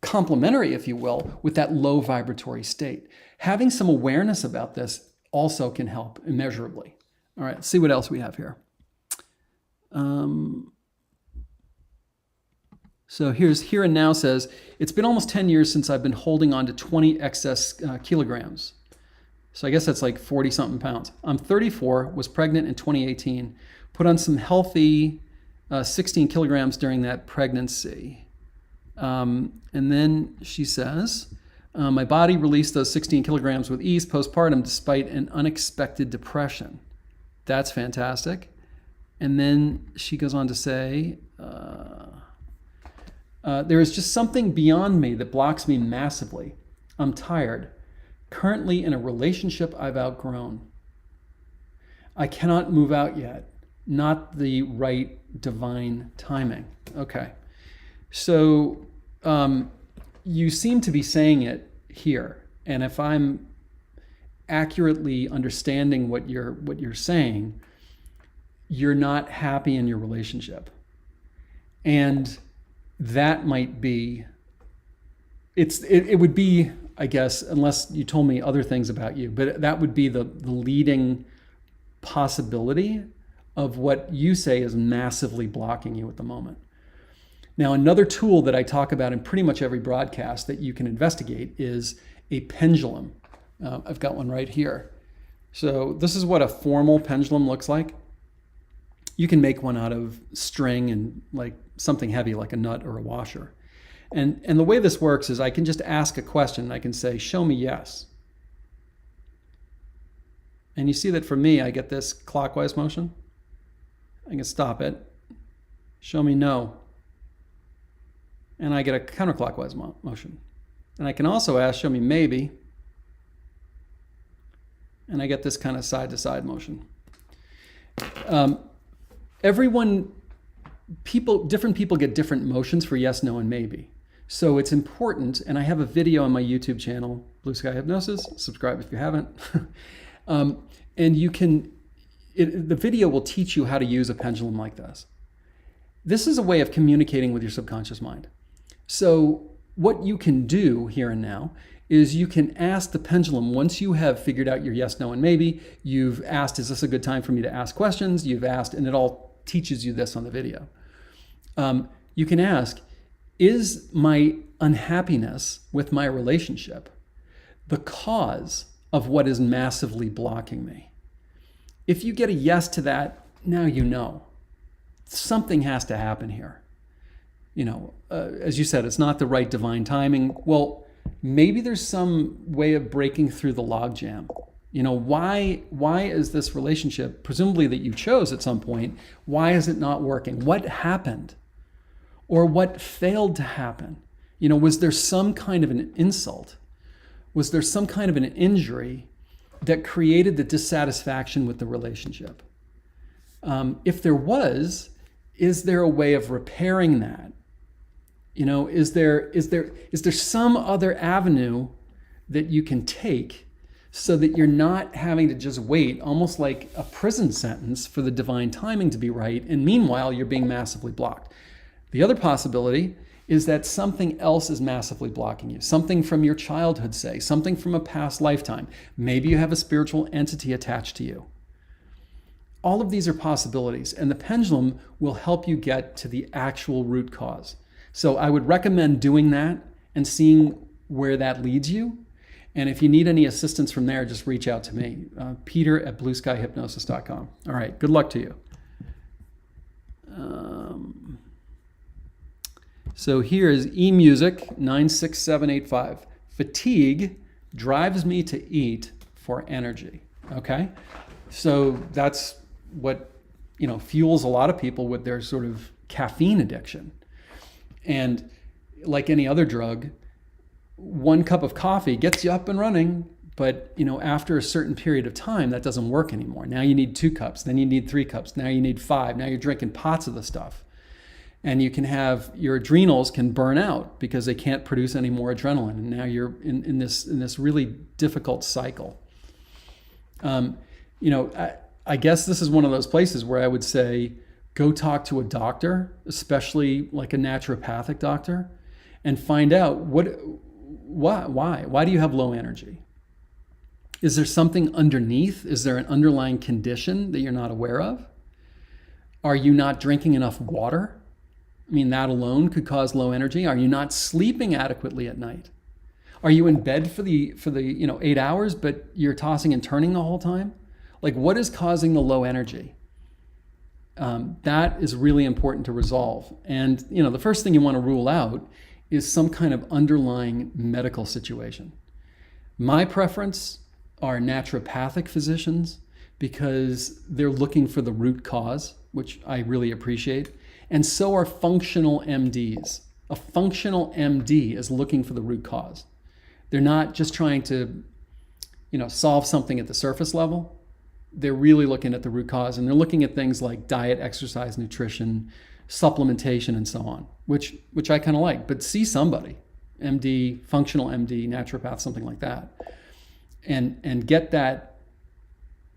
complementary, if you will, with that low vibratory state. Having some awareness about this also can help immeasurably. All right, let's see what else we have here. So here and now says, it's been almost 10 years since I've been holding on to 20 excess kilograms. So I guess that's like 40 something pounds. I'm 34, was pregnant in 2018, put on some healthy 16 kilograms during that pregnancy. And then she says, my body released those 16 kilograms with ease postpartum despite an unexpected depression. That's fantastic. And then she goes on to say, There is just something beyond me that blocks me massively. I'm tired. Currently in a relationship I've outgrown. I cannot move out yet. Not the right divine timing. Okay. So you seem to be saying it here. And if I'm accurately understanding what you're saying, you're not happy in your relationship. And that might be, it would be, I guess, unless you told me other things about you, but that would be the leading possibility of what you say is massively blocking you at the moment. Now, another tool that I talk about in pretty much every broadcast that you can investigate is a pendulum. I've got one right here. So this is what a formal pendulum looks like. You can make one out of string and like something heavy like a nut or a washer. And the way this works is I can just ask a question. I can say, show me yes. And you see that for me, I get this clockwise motion. I can stop it. Show me no. And I get a counterclockwise motion. And I can also ask, show me maybe. And I get this kind of side-to-side motion. Different people get different motions for yes, no, and maybe. So it's important, and I have a video on my YouTube channel, Blue Sky Hypnosis. Subscribe if you haven't. And you can, the video will teach you how to use a pendulum like this. This is a way of communicating with your subconscious mind. So what you can do here and now is you can ask the pendulum, once you have figured out your yes, no, and maybe, you've asked, is this a good time for me to ask questions? You've asked, and it all teaches you this on the video. You can ask, is my unhappiness with my relationship the cause of what is massively blocking me? If you get a yes to that, now you know. Something has to happen here. You know, as you said, it's not the right divine timing. Well, maybe there's some way of breaking through the logjam. You know, why is this relationship, presumably that you chose at some point, why is it not working? What happened? Or what failed to happen? You know, was there some kind of an insult? Was there some kind of an injury that created the dissatisfaction with the relationship? If there was, is there a way of repairing that? You know, is there some other avenue that you can take so that you're not having to just wait, almost like a prison sentence, for the divine timing to be right, and meanwhile you're being massively blocked? The other possibility is that something else is massively blocking you. Something from your childhood, say, something from a past lifetime. Maybe you have a spiritual entity attached to you. All of these are possibilities, and the pendulum will help you get to the actual root cause. So I would recommend doing that and seeing where that leads you. And if you need any assistance from there, just reach out to me, peter@blueskyhypnosis.com. All right, good luck to you. So here is eMusic 96785. Fatigue drives me to eat for energy. Okay, so that's what fuels a lot of people with their sort of caffeine addiction. And like any other drug, one cup of coffee gets you up and running, but after a certain period of time, that doesn't work anymore. Now you need 2 cups, then you need 3 cups, now you need 5. Now you're drinking pots of the stuff. And you can have, your adrenals can burn out because they can't produce any more adrenaline. And now you're in this really difficult cycle. I guess this is one of those places where I would say, go talk to a doctor, especially like a naturopathic doctor, and find out why do you have low energy? Is there something underneath? Is there an underlying condition that you're not aware of? Are you not drinking enough water? I mean, that alone could cause low energy. Are you not sleeping adequately at night? Are you in bed for the 8 hours, but you're tossing and turning the whole time? Like, what is causing the low energy? That is really important to resolve. And the first thing you want to rule out is some kind of underlying medical situation. My preference are naturopathic physicians because they're looking for the root cause, which I really appreciate. And so are functional MDs. A functional MD is looking for the root cause. They're not just trying to, solve something at the surface level. They're really looking at the root cause, and they're looking at things like diet, exercise, nutrition, supplementation, and so on, which I kind of like. But see somebody, MD, functional MD, naturopath, something like that, and get that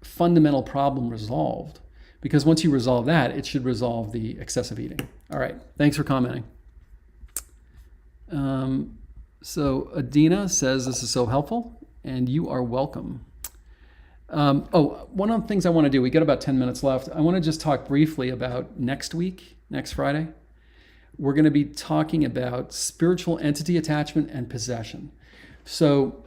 fundamental problem resolved. Because once you resolve that, it should resolve the excessive eating. All right, thanks for commenting. So Adina says this is so helpful, and you are welcome. One of the things I want to do, we got about 10 minutes left. I want to just talk briefly about next week, next Friday. We're going to be talking about spiritual entity attachment and possession. So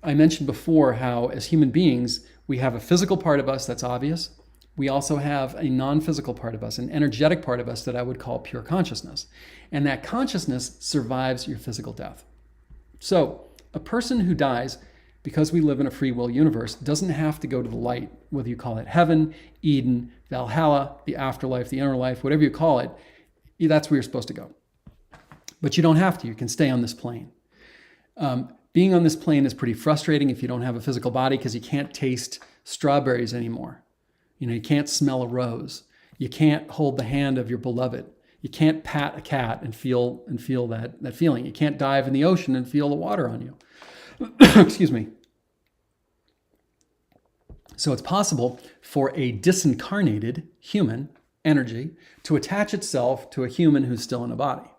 I mentioned before how as human beings, we have a physical part of us that's obvious. We also have a non-physical part of us, an energetic part of us that I would call pure consciousness. And that consciousness survives your physical death. So a person who dies, because we live in a free will universe, doesn't have to go to the light, whether you call it heaven, Eden, Valhalla, the afterlife, the inner life, whatever you call it, that's where you're supposed to go. But you don't have to. You can stay on this plane. Being on this plane is pretty frustrating if you don't have a physical body, because you can't taste strawberries anymore. You can't smell a rose. You can't hold the hand of your beloved. You can't pat a cat and feel that feeling. You can't dive in the ocean and feel the water on you. Excuse me. So it's possible for a disincarnated human energy to attach itself to a human who's still in a body.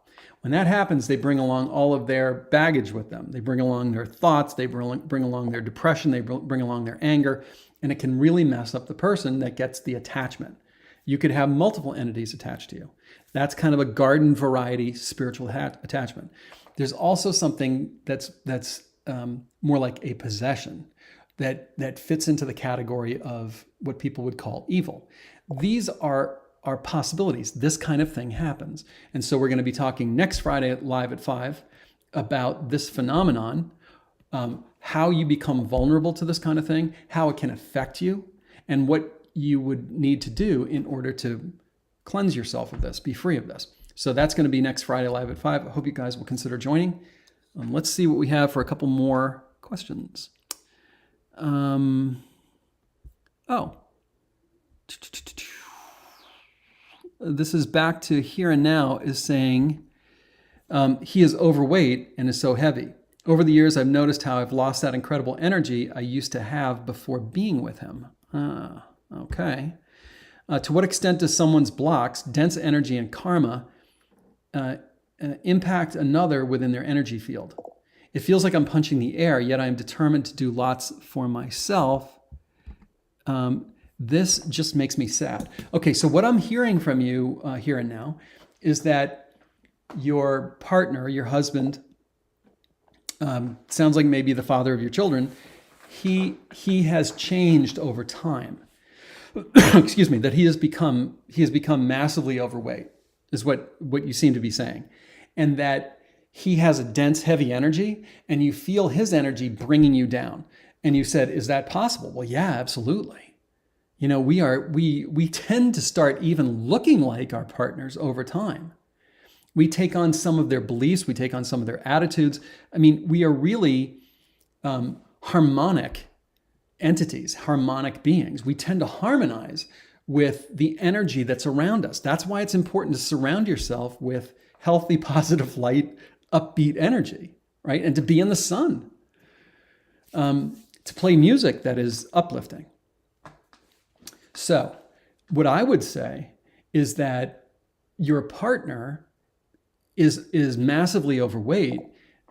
When that happens, they bring along all of their baggage with them. They bring along their thoughts, they bring along their depression, they bring along their anger, and it can really mess up the person that gets the attachment. You could have multiple entities attached to you. That's kind of a garden variety spiritual attachment. There's also something that's more like a possession that fits into the category of what people would call evil. These are possibilities. This kind of thing happens. And so we're going to be talking next Friday live at 5 about this phenomenon, how you become vulnerable to this kind of thing, how it can affect you, and what you would need to do in order to cleanse yourself of this, be free of this. So that's going to be next Friday live at 5. I hope you guys will consider joining. Let's see what we have for a couple more questions. This is back to here and now, is saying he is overweight and is so heavy. Over the years, I've noticed how I've lost that incredible energy I used to have before being with him. Okay. To what extent does someone's blocks, dense energy, and karma impact another within their energy field? It feels like I'm punching the air, yet I'm determined to do lots for myself. This just makes me sad. Okay, so what I'm hearing from you here and now is that your partner, your husband, sounds like maybe the father of your children, he has changed over time. Excuse me, that he has become massively overweight, is what you seem to be saying. And that he has a dense, heavy energy, and you feel his energy bringing you down. And you said, is that possible? Well, yeah, absolutely. We tend to start even looking like our partners over time. We take on some of their beliefs, we take on some of their attitudes. I mean, we are really harmonic entities, harmonic beings. We tend to harmonize with the energy that's around us. That's why it's important to surround yourself with healthy, positive, light, upbeat energy, right? And to be in the sun, to play music that is uplifting. So what I would say is that your partner is massively overweight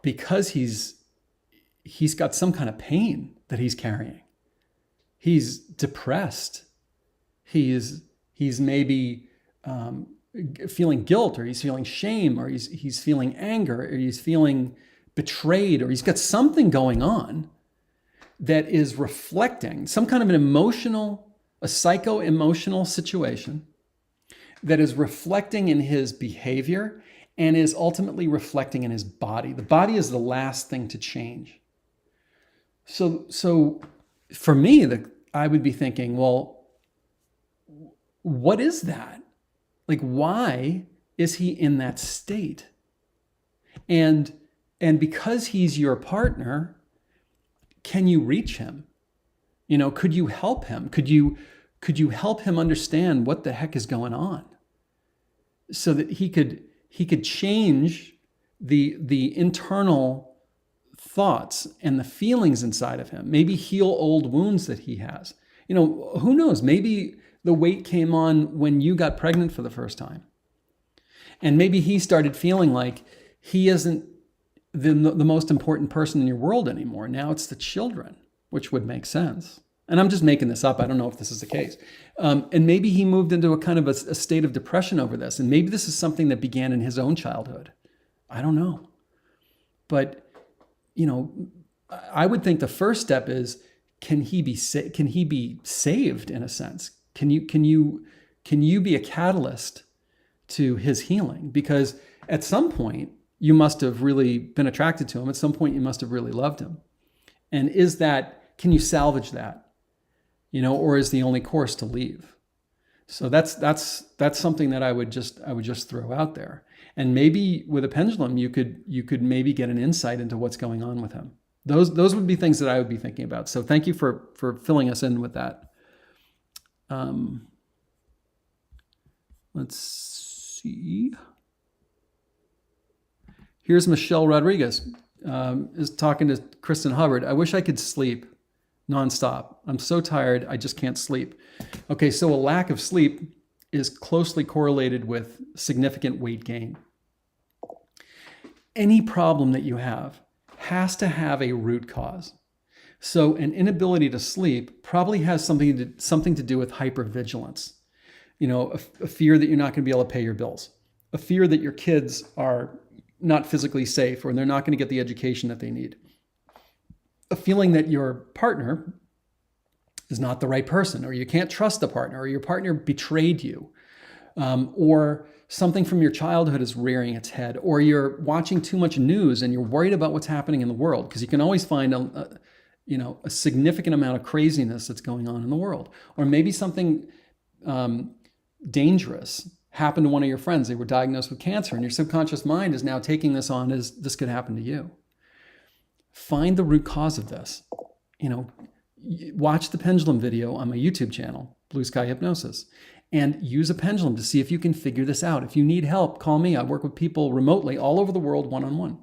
because he's got some kind of pain that he's carrying. He's depressed. He's maybe feeling guilt, or he's feeling shame, or he's feeling anger, or he's feeling betrayed, or he's got something going on that is reflecting some kind of a psycho-emotional situation that is reflecting in his behavior and is ultimately reflecting in his body. The body is the last thing to change. So for me, I would be thinking, well, what is that? Like, why is he in that state? And because he's your partner, can you reach him? Could you help him? Could you help him understand what the heck is going on, so that he could change the internal thoughts and the feelings inside of him, maybe heal old wounds that he has. Who knows? Maybe the weight came on when you got pregnant for the first time. And maybe he started feeling like he isn't the most important person in your world anymore. Now it's the children, which would make sense. And I'm just making this up. I don't know if this is the case. And maybe he moved into a kind of a state of depression over this. And maybe this is something that began in his own childhood. I don't know. But, I would think the first step is, can he be saved in a sense? Can you be a catalyst to his healing? Because at some point you must have really been attracted to him. At some point you must have really loved him. And can you salvage that? Or is the only course to leave? So that's something that I would just throw out there. And maybe with a pendulum, you could maybe get an insight into what's going on with him. Those would be things that I would be thinking about. So thank you for filling us in with that. Let's see. Here's Michelle Rodriguez is talking to Kristen Hubbard. I wish I could sleep nonstop. I'm so tired, I just can't sleep. Okay, so a lack of sleep is closely correlated with significant weight gain. Any problem that you have has to have a root cause. So an inability to sleep probably has something to do with hypervigilance. A fear that you're not going to be able to pay your bills, a fear that your kids are not physically safe or they're not going to get the education that they need, a feeling that your partner is not the right person, or you can't trust the partner, or your partner betrayed you, or something from your childhood is rearing its head, or you're watching too much news and you're worried about what's happening in the world, because you can always find a significant amount of craziness that's going on in the world. Or maybe something dangerous happened to one of your friends. They were diagnosed with cancer, and your subconscious mind is now taking this on as this could happen to you. Find the root cause of this. Watch the pendulum video on my YouTube channel, Blue Sky Hypnosis, and use a pendulum to see if you can figure this out. If you need help, call me. I work with people remotely all over the world, one-on-one.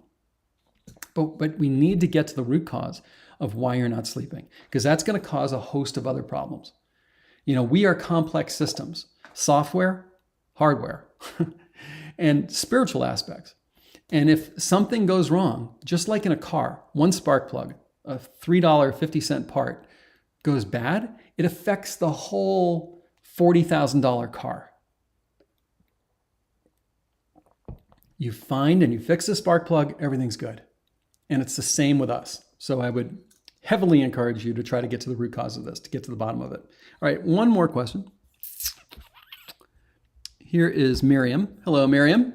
But we need to get to the root cause of why you're not sleeping, because that's going to cause a host of other problems. We are complex systems, software, hardware, and spiritual aspects. And if something goes wrong, just like in a car, one spark plug, a $3.50 part goes bad, it affects the whole $40,000 car. You find and you fix the spark plug, everything's good. And it's the same with us. So I would heavily encourage you to try to get to the root cause of this, to get to the bottom of it. All right, one more question. Here is Miriam. Hello, Miriam.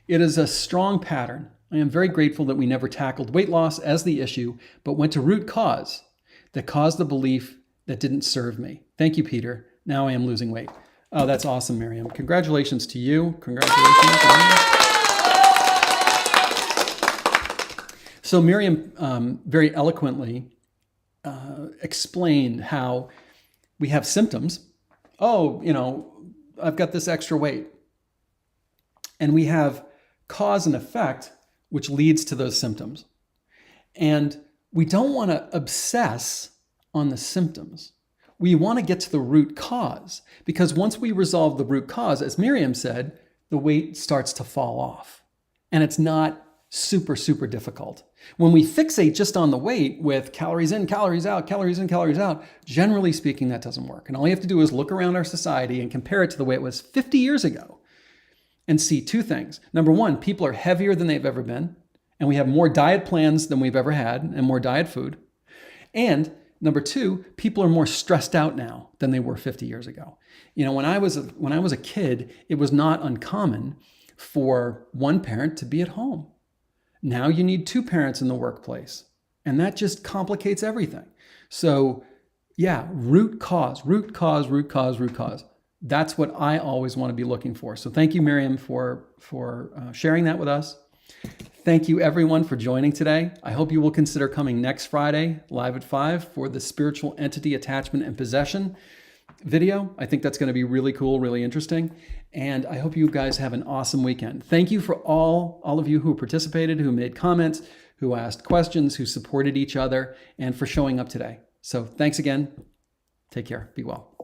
It is a strong pattern. I am very grateful that we never tackled weight loss as the issue, but went to root cause that caused the belief that didn't serve me. Thank you, Peter. Now I am losing weight. Oh, that's awesome, Miriam. Congratulations to you. Congratulations. So Miriam very eloquently explained how we have symptoms. Oh, I've got this extra weight. And we have cause and effect, which leads to those symptoms. And we don't want to obsess on the symptoms. We want to get to the root cause, because once we resolve the root cause, as Miriam said, the weight starts to fall off. And it's not super, super difficult. When we fixate just on the weight with calories in, calories out, calories in, calories out, generally speaking, that doesn't work. And all you have to do is look around our society and compare it to the way it was 50 years ago and see two things. Number one, people are heavier than they've ever been, and we have more diet plans than we've ever had and more diet food. And number two, people are more stressed out now than they were 50 years ago. When I was a kid, it was not uncommon for one parent to be at home. Now you need two parents in the workplace, and that just complicates everything. So yeah, root cause. That's what I always want to be looking for. So thank you, Miriam, for sharing that with us. Thank you everyone for joining today. I hope you will consider coming next Friday, live at 5, for the spiritual entity attachment and possession video. I think that's going to be really cool, really interesting. And I hope you guys have an awesome weekend. Thank you for all of you who participated, who made comments, who asked questions, who supported each other, and for showing up today. So thanks again. Take care. Be well.